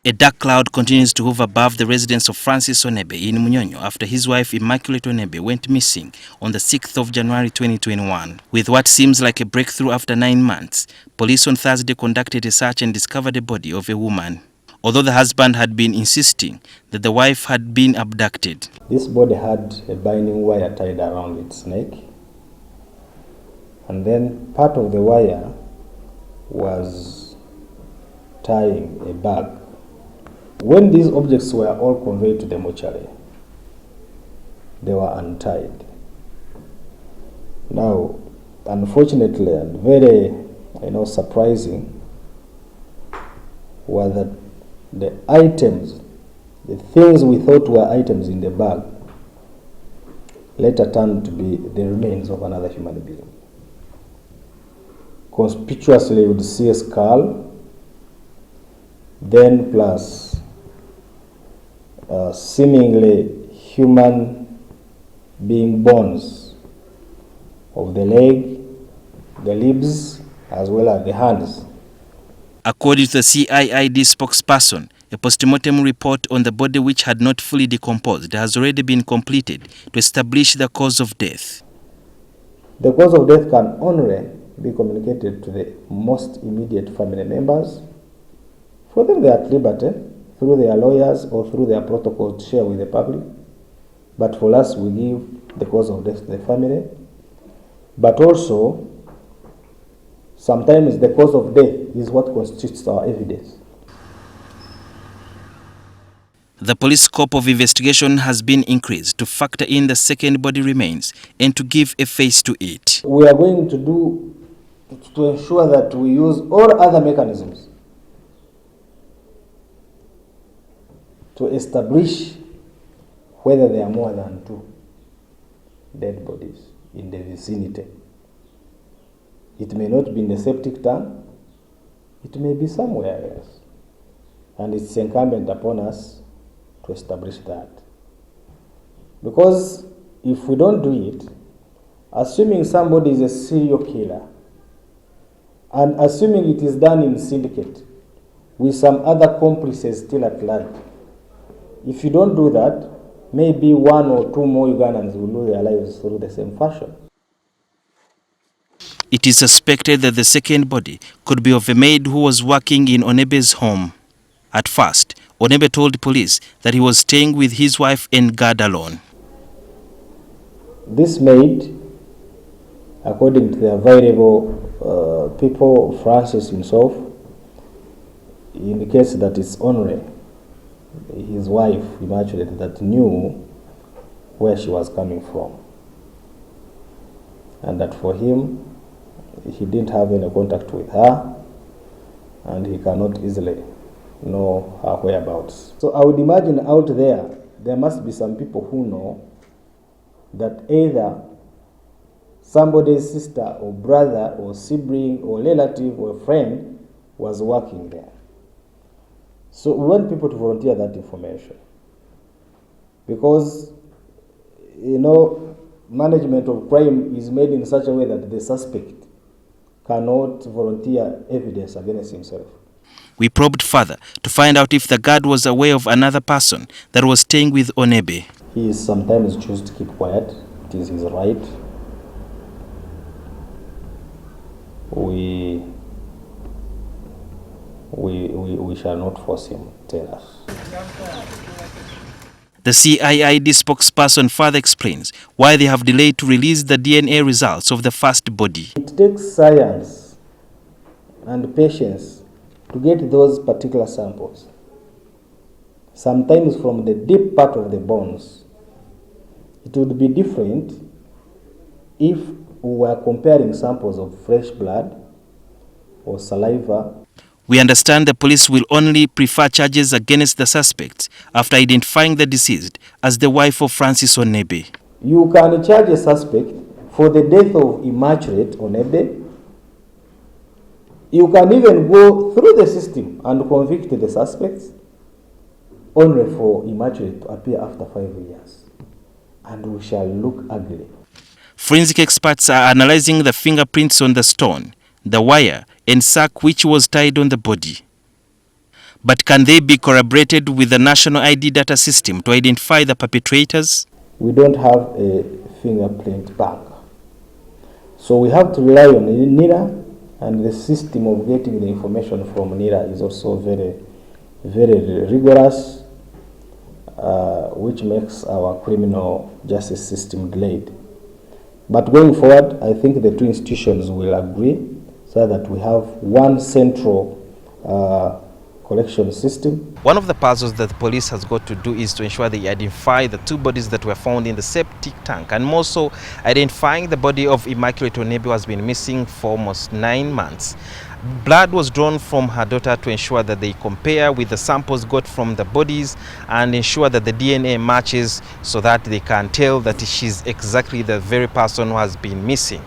A dark cloud continues to hover above the residence of Francis Onebe in MUNYONYO after his wife Immaculate Onebe went missing on the 6th of January 2021. With what seems like a breakthrough after 9 months, police on Thursday conducted a search and discovered the body of a woman. Although the husband had been insisting that the wife had been abducted. This body had a binding wire tied around its neck, and then part of the wire was tying a bag. When these objects were all conveyed to the mortuary, they were untied. Now, unfortunately and very surprising was that the items, the things we thought were items in the bag, later turned to be the remains of another human being. Conspicuously, you would see a skull, then plus seemingly human being bones of the leg, the limbs, as well as the hands. According to the CIID spokesperson, a postmortem report on the body, which had not fully decomposed, has already been completed to establish the cause of death. The cause of death can only be communicated to the most immediate family members. For them, they are at liberty through their lawyers or through their protocol to share with the public. But for us, we give the cause of death to the family. But also, sometimes the cause of death is what constitutes our evidence. The police scope of investigation has been increased to factor in the second body remains and to give a face to it. We are going to ensure that we use all other mechanisms to establish whether there are more than 2 dead bodies in the vicinity. It may not be in the septic tank, it may be somewhere else. And it's incumbent upon us to establish that. Because if we don't do it, assuming somebody is a serial killer, and assuming it is done in syndicate, with some other accomplices still at large, if you don't do that, maybe 1 or 2 more Ugandans will lose their lives through the same fashion. It is suspected that the second body could be of a maid who was working in Onebe's home. At first, Onebe told police that he was staying with his wife and God alone. This maid, according to the available people, Francis himself, indicates that it's only his wife, Immaculate, that knew where she was coming from. And that for him, he didn't have any contact with her, and he cannot easily know her whereabouts. So I would imagine out there must be some people who know that either somebody's sister or brother or sibling or relative or friend was working there. So we want people to volunteer that information, because management of crime is made in such a way that the suspect cannot volunteer evidence against himself. We probed further to find out if the guard was aware of another person that was staying with Onebe. He sometimes chooses to keep quiet. It is his right. We shall not force him to tell us. The CIID spokesperson further explains why they have delayed to release the DNA results of the first body. It takes science and patience to get those particular samples. Sometimes from the deep part of the bones. It would be different if we were comparing samples of fresh blood or saliva. We understand the police will only prefer charges against the suspects after identifying the deceased as the wife of Francis Onebe. You can charge a suspect for the death of Immaculate Onebe. You can even go through the system and convict the suspects, only for Immaculate to appear after 5 years. And we shall look ugly. Forensic experts are analyzing the fingerprints on the stone, the wire and sack which was tied on the body. But can they be corroborated with the national ID data system to identify the perpetrators? We don't have a fingerprint bank. So we have to rely on NIRA, and the system of getting the information from NIRA is also very, very rigorous, which makes our criminal justice system delayed. But going forward, I think the two institutions will agree so that we have one central collection system. One of the puzzles that the police has got to do is to ensure they identify the two bodies that were found in the septic tank, and more so identifying the body of Immaculate Onebe, who has been missing for almost 9 months. Blood was drawn from her daughter to ensure that they compare with the samples got from the bodies and ensure that the DNA matches so that they can tell that she's exactly the very person who has been missing.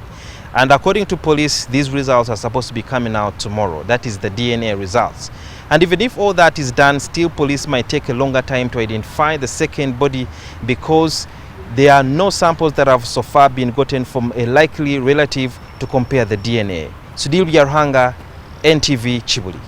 And according to police, these results are supposed to be coming out tomorrow. That is the DNA results. And even if all that is done, still police might take a longer time to identify the second body because there are no samples that have so far been gotten from a likely relative to compare the DNA. Sudil Yarhanga, NTV, Chibuli.